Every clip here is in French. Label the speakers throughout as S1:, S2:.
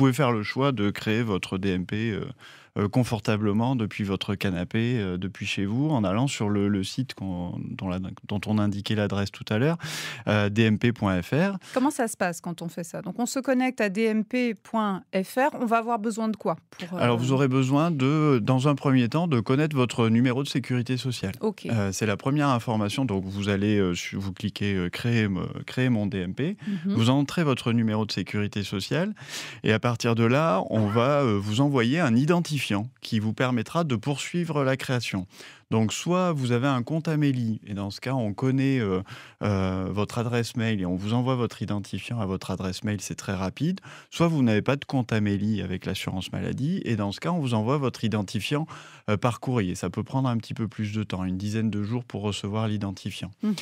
S1: pouvez faire le choix de créer votre DMP confortablement depuis votre canapé, depuis chez vous, en allant sur le site dont on indiquait l'adresse tout à l'heure, dmp.fr.
S2: Comment ça se passe quand on fait ça? Donc on se connecte à dmp.fr, on va avoir besoin de quoi pour,
S1: Alors vous aurez besoin dans un premier temps, de connaître votre numéro de sécurité sociale.
S2: OK.
S1: C'est la première information, donc vous allez, vous cliquez, créer mon DMP,
S2: Mmh.
S1: vous entrez votre numéro de sécurité sociale et à partir de là, on va, vous envoyer un identifiant qui vous permettra de poursuivre la création. Donc soit vous avez un compte Amélie et dans ce cas, on connaît, votre adresse mail et on vous envoie votre identifiant à votre adresse mail, c'est très rapide. Soit vous n'avez pas de compte Amélie avec l'assurance maladie et dans ce cas, on vous envoie votre identifiant, par courrier. Ça peut prendre un petit peu plus de temps, une dizaine de jours pour recevoir l'identifiant.
S2: Mmh.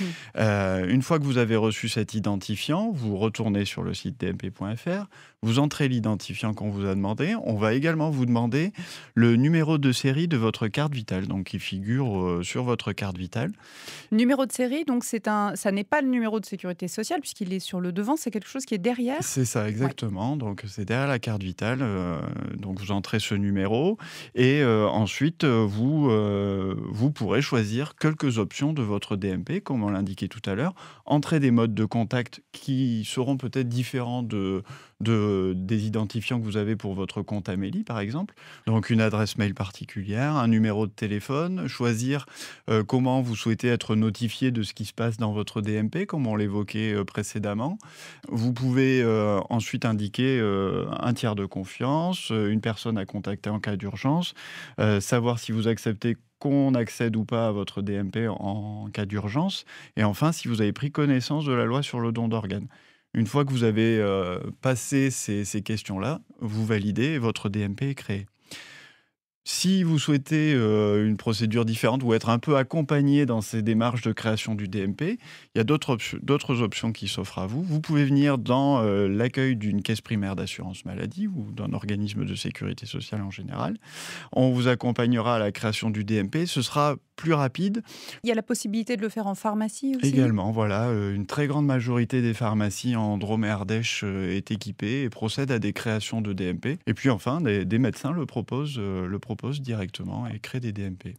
S1: Une fois que vous avez reçu cet identifiant, vous retournez sur le site dmp.fr, vous entrez l'identifiant qu'on vous a demandé. On va également vous demander le numéro de série de votre carte vitale, donc qui figure, sur votre carte vitale.
S2: Numéro de série, donc ça n'est pas le numéro de sécurité sociale puisqu'il est sur le devant, c'est quelque chose qui est derrière?
S1: C'est ça,
S2: Ouais.
S1: exactement. Donc c'est derrière la carte vitale, donc vous entrez ce numéro et ensuite, vous pourrez choisir quelques options de votre DMP, comme on l'indiquait tout à l'heure. Entrer des modes de contact qui seront peut-être différents des identifiants que vous avez pour votre compte Amélie, par exemple. Donc une adresse mail particulière, un numéro de téléphone, choisir, comment vous souhaitez être notifié de ce qui se passe dans votre DMP, comme on l'évoquait, précédemment. Vous pouvez, ensuite indiquer, un tiers de confiance, une personne à contacter en cas d'urgence, savoir si vous acceptez qu'on accède ou pas à votre DMP en cas d'urgence et enfin si vous avez pris connaissance de la loi sur le don d'organes. Une fois que vous avez, passé ces questions-là, vous validez et votre DMP est créé. Si vous souhaitez, une procédure différente ou être un peu accompagné dans ces démarches de création du DMP, il y a d'autres options qui s'offrent à vous. Vous pouvez venir dans, l'accueil d'une caisse primaire d'assurance maladie ou d'un organisme de sécurité sociale en général. On vous accompagnera à la création du DMP. Ce sera plus rapide.
S2: Il y a la possibilité de le faire en pharmacie aussi?
S1: Également, voilà, une très grande majorité des pharmacies en Drôme et Ardèche, est équipée et procède à des créations de DMP. Et puis enfin, des médecins le proposent directement et créent des DMP.